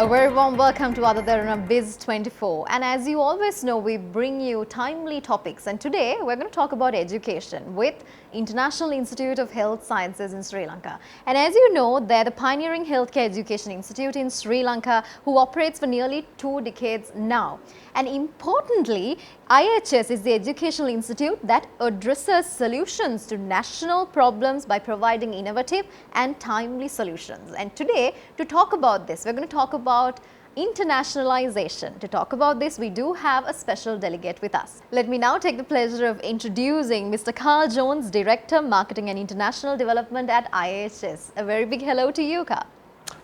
A very warm welcome to AdaDerana Biz 24, and as you always know, we bring you timely topics, and today we're going to talk about education with International Institute of Health Sciences in Sri Lanka. And as you know, they're the pioneering healthcare education institute in Sri Lanka who operates for nearly 2 decades now. And importantly, IIHS is the educational institute that addresses solutions to national problems by providing innovative and timely solutions. And today, to talk about this, we're going to talk about internationalization. To talk about this, we do have a special delegate with us. Let me now take the pleasure of introducing Mr. Carl Jones, Director, Marketing and International Development at IIHS. A very big hello to you, Carl.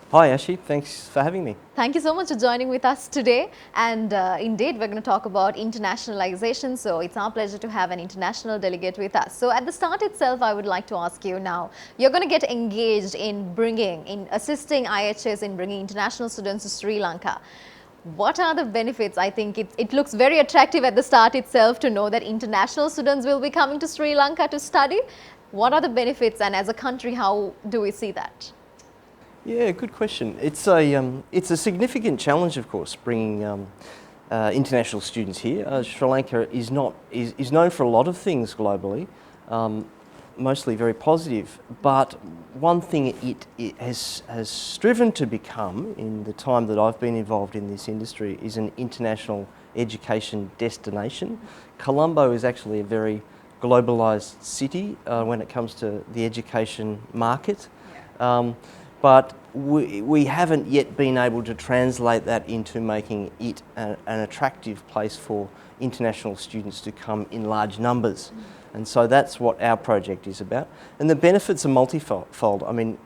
Hi Ashi, thanks for having me. Thank you so much for joining with us today, and indeed we're going to talk about internationalization, so it's our pleasure to have an international delegate with us. So at the start itself, I would like to ask you now, you're going to get engaged in assisting IIHS in bringing international students to Sri Lanka. What are the benefits? I think it looks very attractive at the start itself to know that international students will be coming to Sri Lanka to study. What are the benefits, and as a country, how do we see that? Yeah, good question. It's a significant challenge, of course, bringing international students here. Sri Lanka is known for a lot of things globally, mostly very positive. But one thing it has striven to become in the time that I've been involved in this industry is an international education destination. Colombo is actually a very globalised city when it comes to the education market. But we haven't yet been able to translate that into making it an attractive place for international students to come in large numbers. And so that's what our project is about. And the benefits are multifold. I mean,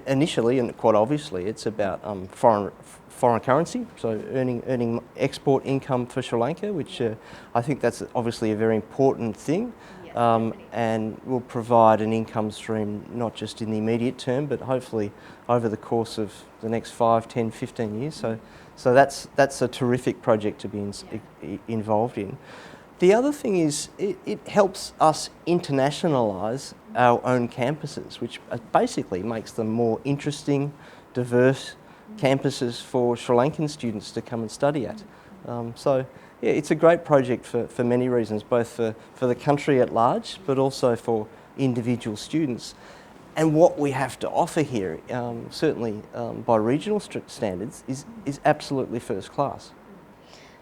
initially and quite obviously, it's about foreign currency, so earning export income for Sri Lanka, which I think that's obviously a very important thing. And will provide an income stream not just in the immediate term, but hopefully over the course of the next 5, 10, 15 years. So that's a terrific project to be involved in. The other thing is it helps us internationalise our own campuses, which basically makes them more interesting, diverse campuses for Sri Lankan students to come and study at. Yeah, it's a great project for many reasons, both for the country at large, but also for individual students. And what we have to offer here, certainly by regional standards, is absolutely first class.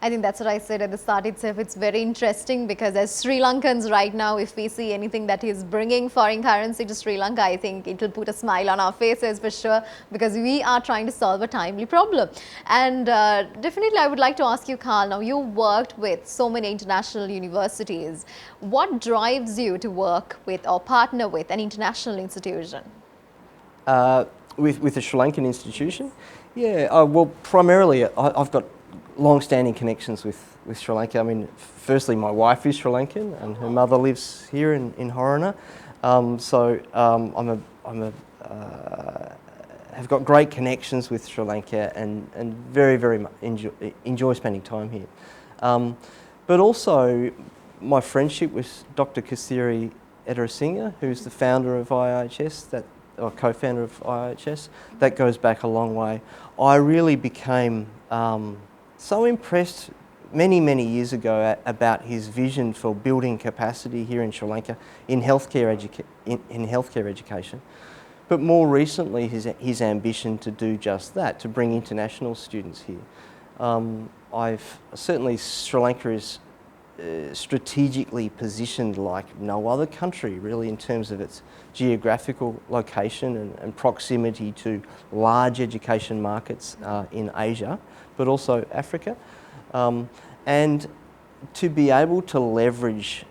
I think that's what I said at the start itself. It's very interesting because as Sri Lankans right now, if we see anything that is bringing foreign currency to Sri Lanka, I think it will put a smile on our faces for sure, because we are trying to solve a timely problem. And definitely I would like to ask you, Carl, now you worked with so many international universities. What drives you to work with or partner with an international institution? With a Sri Lankan institution? Yeah, well, primarily I've got long-standing connections with Sri Lanka. I mean, firstly, my wife is Sri Lankan and her mother lives here in Horona. Have got great connections with Sri Lanka and very, very much enjoy spending time here. But also my friendship with Dr. Kasiri Edarasinga, who's the founder of IIHS, or co-founder of IIHS, that goes back a long way. I really became so impressed many years ago about his vision for building capacity here in Sri Lanka in healthcare education, but more recently his ambition to do just that, to bring international students here. Certainly Sri Lanka is strategically positioned like no other country really in terms of its geographical location and proximity to large education markets in Asia, but also Africa. And to be able to leverage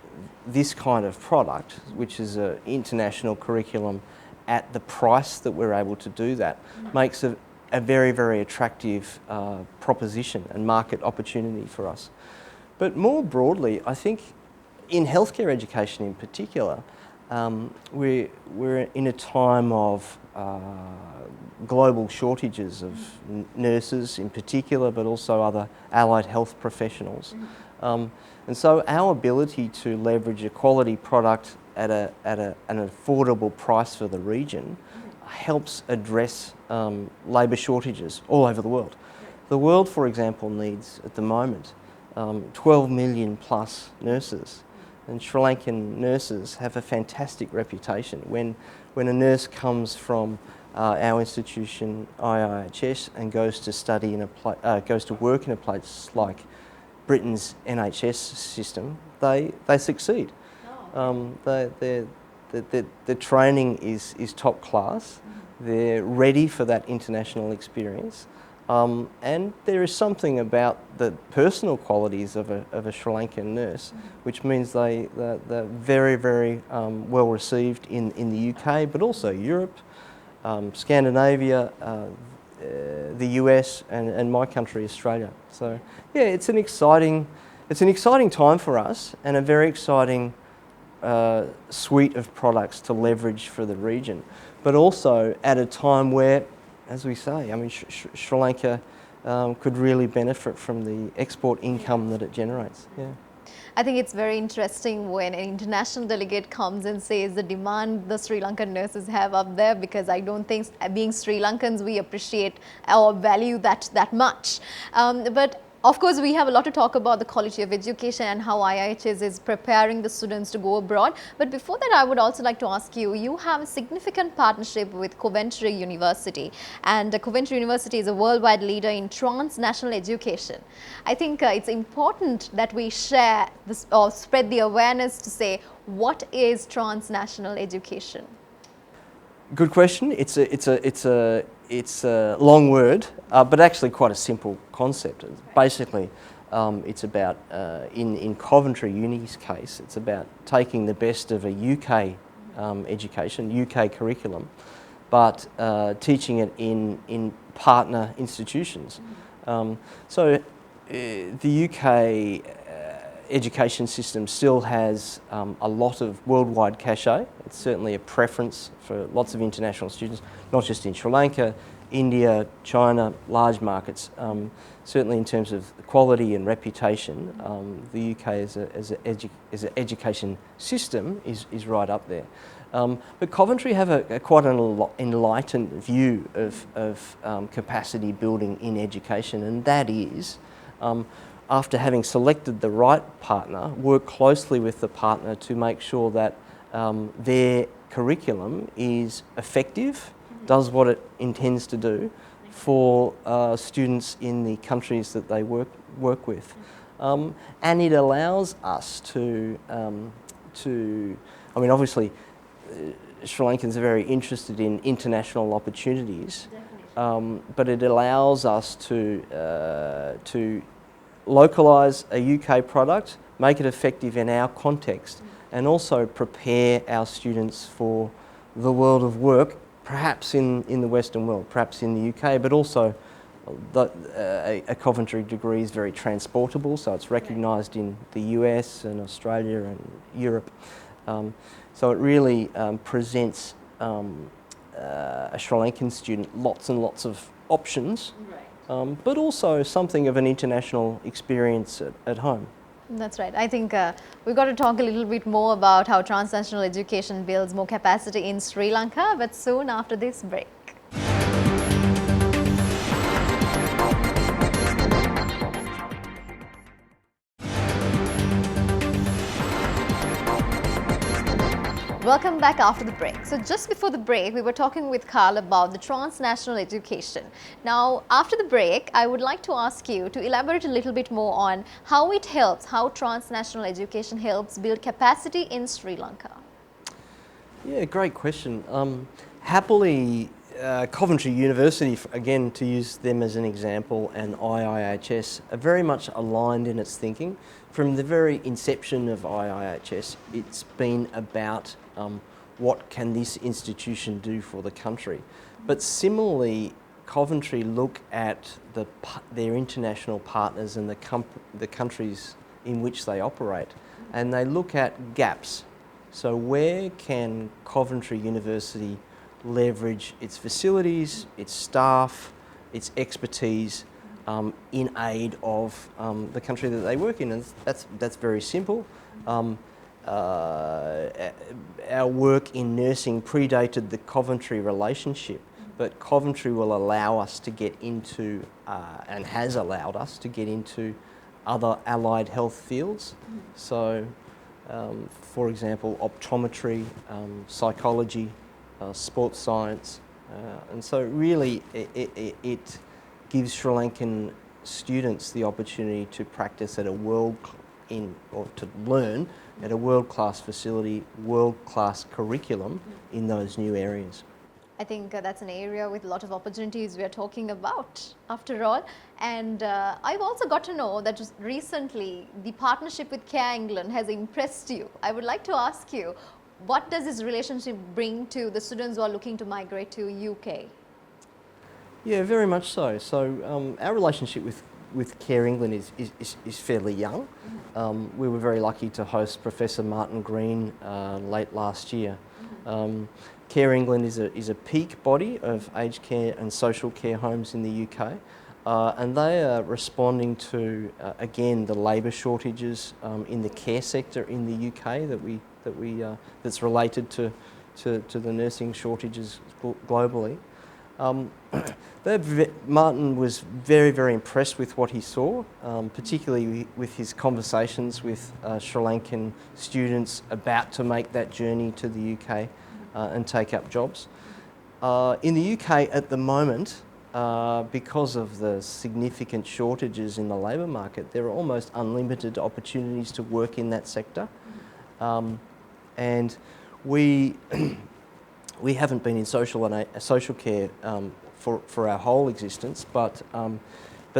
this kind of product, which is an international curriculum, at the price that we're able to do that, makes a very, very attractive proposition and market opportunity for us. But more broadly, I think in healthcare education in particular, we're in a time of global shortages of nurses in particular, but also other allied health professionals. And so our ability to leverage a quality product at an affordable price for the region helps address labour shortages all over the world. The world, for example, needs at the moment 12 million plus nurses, and Sri Lankan nurses have a fantastic reputation. When a nurse comes from our institution, IIHS, and goes to study goes to work in a place like Britain's NHS system, they succeed. The training is top class. They're ready for that international experience. And there is something about the personal qualities of a Sri Lankan nurse, which means they're very, very well received in the UK, but also Europe, Scandinavia, the US, and my country, Australia. So yeah, it's an exciting time for us, and a very exciting suite of products to leverage for the region, but also at a time where, as we say, I mean, Sri Lanka could really benefit from the export income that it generates. Yeah. I think it's very interesting when an international delegate comes and says the demand the Sri Lankan nurses have up there, because I don't think, being Sri Lankans, we appreciate or value that much. But of course, we have a lot to talk about the quality of education and how IIHS is preparing the students to go abroad. But before that, I would also like to ask you, you have a significant partnership with Coventry University, and Coventry University is a worldwide leader in transnational education. I think it's important that we share this or spread the awareness to say, what is transnational education? Good question. It's a long word, but actually quite a simple concept. Basically, it's about, in Coventry Uni's case, it's about taking the best of a UK education, UK curriculum, but teaching it in partner institutions. So the UK education system still has a lot of worldwide cachet. It's certainly a preference for lots of international students, not just in Sri Lanka, India, China, large markets. Certainly in terms of quality and reputation, the UK as an education system is right up there. But Coventry have a quite an enlightened view of capacity building in education, and that is, after having selected the right partner, work closely with the partner to make sure that their curriculum is effective, does what it intends to do for students in the countries that they work with. And it allows us to I mean, obviously, Sri Lankans are very interested in international opportunities, but it allows us to localise a UK product, make it effective in our context, and also prepare our students for the world of work, perhaps in the Western world, perhaps in the UK, but also a Coventry degree is very transportable, so it's recognised in the US and Australia and Europe. So it really presents a Sri Lankan student lots and lots of options. But also something of an international experience at home. That's right. I think we've got to talk a little bit more about how transnational education builds more capacity in Sri Lanka, but soon after this break. Welcome back after the break. So just before the break, we were talking with Carl about the transnational education. Now, after the break, I would like to ask you to elaborate a little bit more on how it helps, how transnational education helps build capacity in Sri Lanka. Yeah, great question. Happily, Coventry University, again to use them as an example, and IIHS are very much aligned in its thinking. From the very inception of IIHS, it's been about what can this institution do for the country. But similarly, Coventry look at their international partners and the countries in which they operate, and they look at gaps. So where can Coventry University leverage its facilities, its staff, its expertise in aid of the country that they work in? And that's very simple. our work in nursing predated the Coventry relationship, but Coventry will allow us to get into, and has allowed us to get into other allied health fields. So, for example, optometry, psychology, sports science, and so really it gives Sri Lankan students the opportunity to practice at a or to learn at a world-class facility, world-class curriculum in those new areas. I think that's an area with a lot of opportunities we are talking about after all. And I've also got to know that just recently the partnership with Care England has impressed you. I would like to ask you, what does this relationship bring to the students who are looking to migrate to UK? Yeah, very much so. So our relationship with Care England is fairly young. We were very lucky to host Professor Martin Green late last year. Care England is a peak body of aged care and social care homes in the UK, and they are responding to again the labour shortages in the care sector in the UK that's related to the nursing shortages globally. Martin was very impressed with what he saw, particularly with his conversations with Sri Lankan students about to make that journey to the UK and take up jobs. In the UK at the moment, because of the significant shortages in the labour market, there are almost unlimited opportunities to work in that sector. And we haven't been in social care for our whole existence, but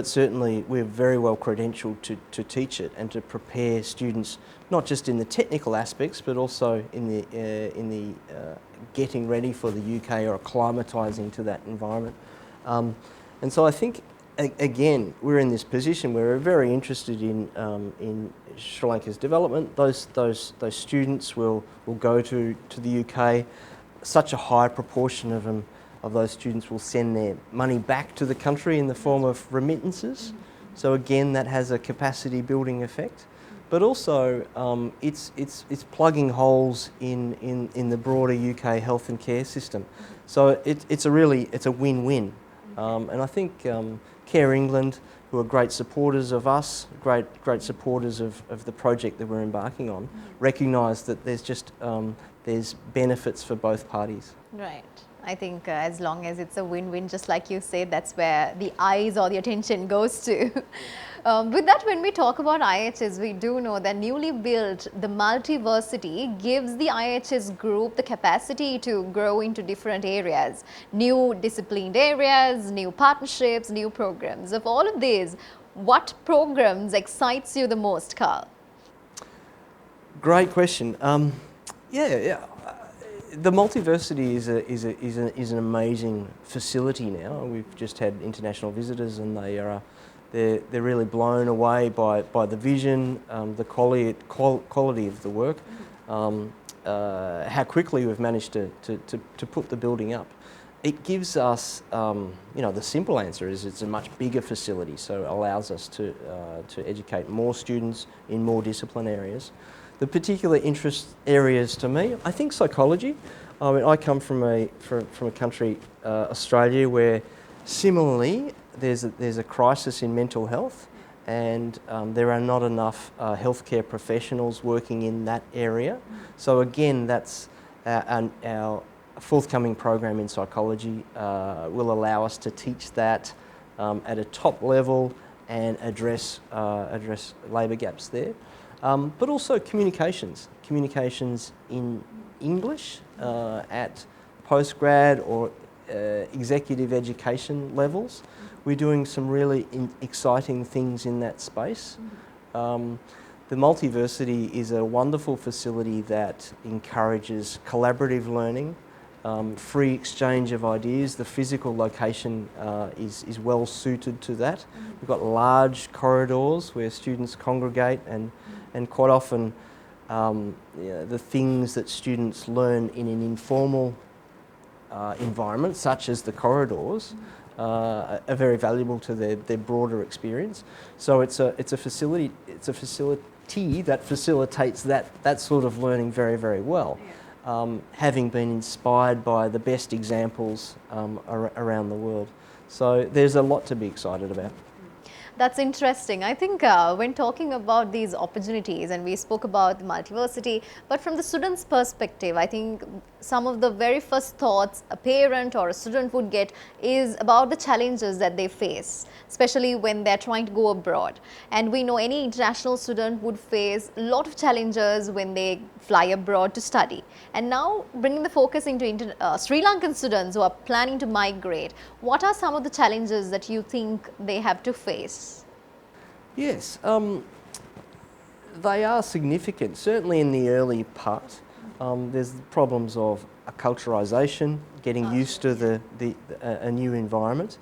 certainly we're very well credentialed to teach it and to prepare students not just in the technical aspects, but also in the getting ready for the UK or acclimatising to that environment. And so I think again we're in this position where we're very interested in Sri Lanka's development. Those students will go to the UK. Such a high proportion of them, of those students, will send their money back to the country in the form of remittances. So again, that has a capacity building effect. But also, it's plugging holes in the broader UK health and care system. So it's a win-win. And I think Care England, who are great supporters of us, great supporters of the project that we're embarking on, recognise that there's benefits for both parties. Right. I think as long as it's a win-win, just like you said, that's where the eyes or the attention goes to. With that, when we talk about IIHS, we do know that newly built, the Multiversity gives the IIHS group the capacity to grow into different areas, new disciplined areas, new partnerships, new programs. Of all of these, what programs excites you the most, Carl? Great question. The Multiversity is an amazing facility now. We've just had international visitors, and they're really blown away by the vision, the quality of the work, how quickly we've managed to put the building up. It gives us, the simple answer is it's a much bigger facility, so it allows us to educate more students in more discipline areas. The particular interest areas to me, I think psychology. I mean, I come from a country, Australia, where similarly there's a crisis in mental health, and there are not enough healthcare professionals working in that area. So again, that's our forthcoming program in psychology will allow us to teach that at a top level and address labour gaps there. But also communications in English at postgrad or executive education levels. We're doing some really exciting things in that space. The Multiversity is a wonderful facility that encourages collaborative learning, free exchange of ideas. The physical location is well suited to that. We've got large corridors where students congregate, and quite often the things that students learn in an informal environment, such as the corridors, are very valuable to their broader experience. So it's a facilitator that facilitates that sort of learning very, very well, having been inspired by the best examples around the world. So there's a lot to be excited about. That's interesting. I think when talking about these opportunities, and we spoke about the multiversity, but from the student's perspective, I think some of the very first thoughts a parent or a student would get is about the challenges that they face, especially when they're trying to go abroad. And we know any international student would face a lot of challenges when they fly abroad to study. And now bringing the focus into Sri Lankan students who are planning to migrate, what are some of the challenges that you think they have to face? Yes, they are significant, certainly in the early part. There's the problems of acculturisation, getting used to a new environment,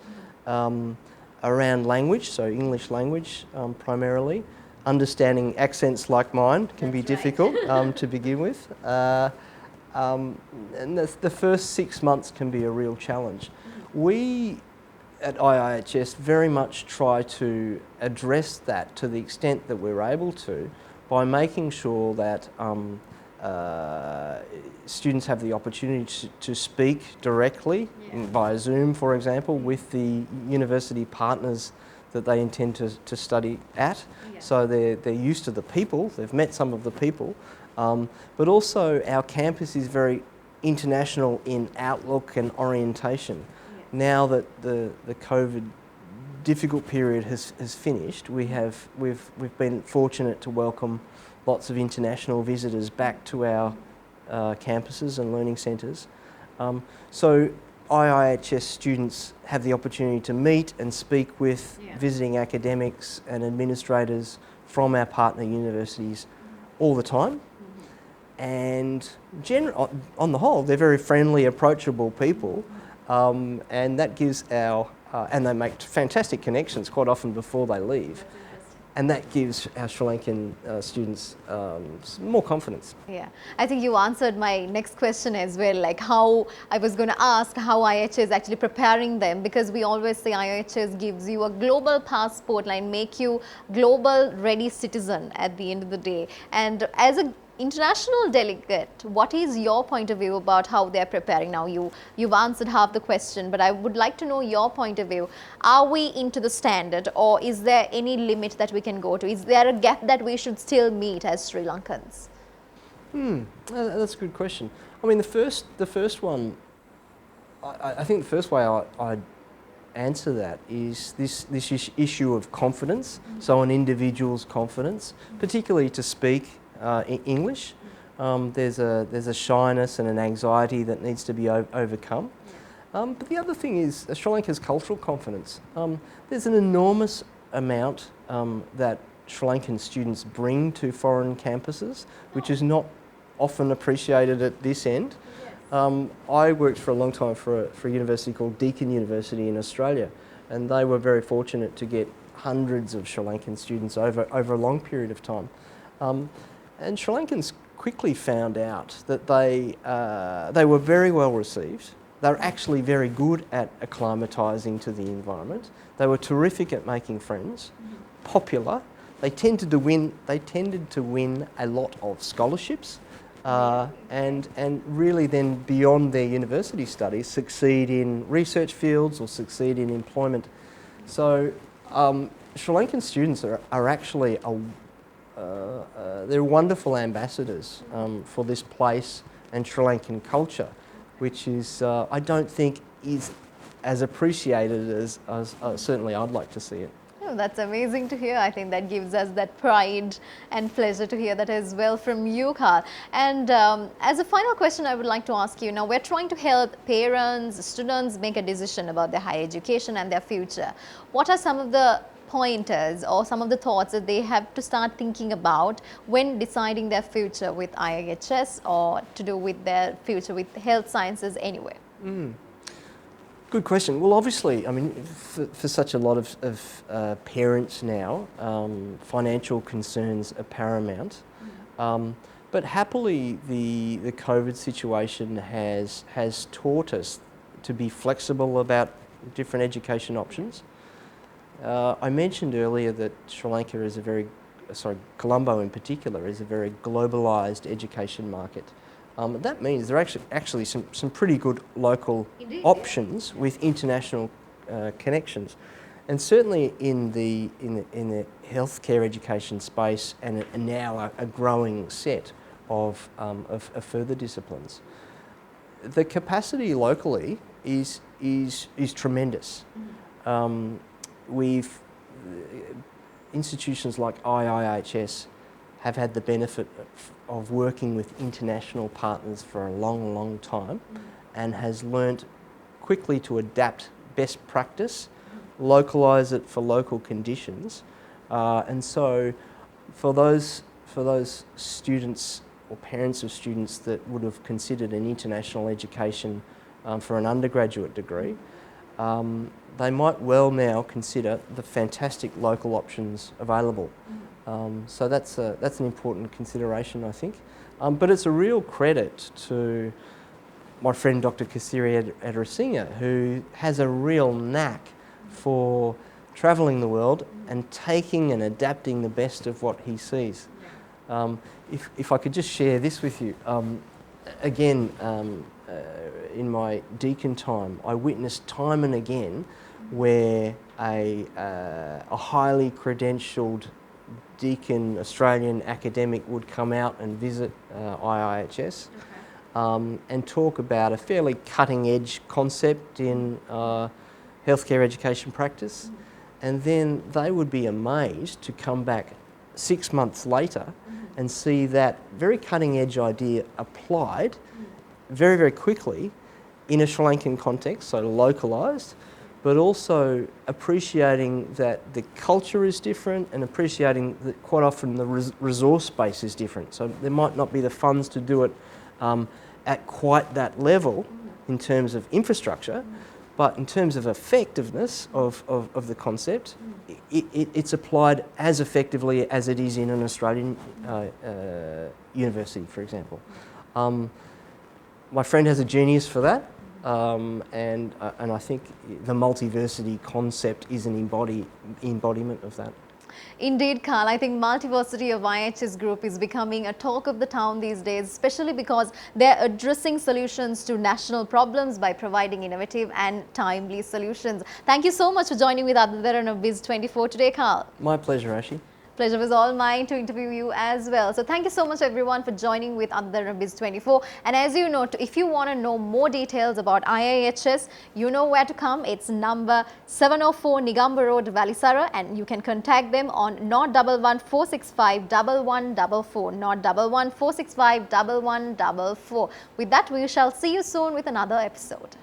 around language, so English language primarily. Understanding accents like mine can be difficult to begin with. And the first 6 months can be a real challenge. We at IIHS very much try to address that to the extent that we're able to by making sure that students have the opportunity to speak directly via Zoom, for example, with the university partners that they intend to study at. So they're used to the people, they've met some of the people, but also our campus is very international in outlook and orientation. Now that the COVID difficult period has finished, we've been fortunate to welcome lots of international visitors back to our campuses and learning centres. So IIHS students have the opportunity to meet and speak with visiting academics and administrators from our partner universities all the time. And on the whole, they're very friendly, approachable people, and that gives and they make fantastic connections quite often before they leave. And that gives our Sri Lankan students more confidence. Yeah, I think you answered my next question as well, like how I was going to ask how IIHS is actually preparing them, because we always say IIHS gives you a global passport, like make you global ready citizen at the end of the day. And as a international delegate, what is your point of view about how they're preparing now? You've answered half the question, but I would like to know your point of view. Are we into the standard, or is there any limit that we can go to? Is there a gap that we should still meet as Sri Lankans? That's a good question. I mean, the first one, I think the first way I'd answer that is this issue of confidence, so an individual's confidence, particularly to speak English. There's a shyness and an anxiety that needs to be overcome. But the other thing is Sri Lanka's cultural confidence. There's an enormous amount that Sri Lankan students bring to foreign campuses, which is not often appreciated at this end. I worked for a long time for a university called Deakin University in Australia, and they were very fortunate to get hundreds of Sri Lankan students over a long period of time. And Sri Lankans quickly found out that they were very well received. They were actually very good at acclimatising to the environment. They were terrific at making friends, popular. They tended to win a lot of scholarships, and really then beyond their university studies succeed in research fields or succeed in employment. So Sri Lankan students are actually they're wonderful ambassadors for this place and Sri Lankan culture, which is, I don't think, is as appreciated as certainly I'd like to see it. Oh, that's amazing to hear. I think that gives us that pride and pleasure to hear that as well from you, Carl. And as a final question, I would like to ask you, now we're trying to help parents, students make a decision about their higher education and their future. What are some of the pointers or some of the thoughts that they have to start thinking about when deciding their future with IIHS or to do with their future with health sciences anyway? Good question. Well, obviously, I mean, for such a lot of parents now, financial concerns are paramount. But happily, the COVID situation has taught us to be flexible about different education options. I mentioned earlier that Sri Lanka is a very Colombo in particular is a very globalised education market. That means there are actually some pretty good local Indeed. options with international connections, and certainly in the healthcare education space, and now a growing set of further disciplines. The capacity locally is tremendous. Institutions like IIHS have had the benefit of working with international partners for a long time, and has learnt quickly to adapt best practice, localise it for local conditions, and so for those students or parents of students that would have considered an international education for an undergraduate degree, they might well now consider the fantastic local options available. So that's an important consideration, I think. But it's a real credit to my friend Dr. Kasiri Adarasinghe, who has a real knack for travelling the world and taking and adapting the best of what he sees. If I could just share this with you, again, in my deacon time, I witnessed time and again where a highly credentialed deacon Australian academic would come out and visit IIHS and talk about a fairly cutting edge concept in healthcare education practice, and then they would be amazed to come back 6 months later and see that very cutting edge idea applied very quickly in a Sri Lankan context, so localised, but also appreciating that the culture is different and appreciating that quite often the resource base is different. So there might not be the funds to do it at quite that level in terms of infrastructure, but in terms of effectiveness of the concept, it's applied as effectively as it is in an Australian university, for example. My friend has a genius for that. And I think the multiversity concept is an embodiment of that. Indeed, Carl. I think Multiversity of IIHS Group is becoming a talk of the town these days, especially because they're addressing solutions to national problems by providing innovative and timely solutions. Thank you so much for joining with AdaDerana Biz 24 today, Carl. My pleasure, Ashi. Pleasure was all mine to interview you as well. So thank you so much everyone for joining with AdaDerana Biz 24. And as you know, if you want to know more details about IIHS, you know where to come. It's number 704 Nigamba Road, Valisara, and you can contact them on 011 465 1144, 011 465 1144. With that, we shall see you soon with another episode.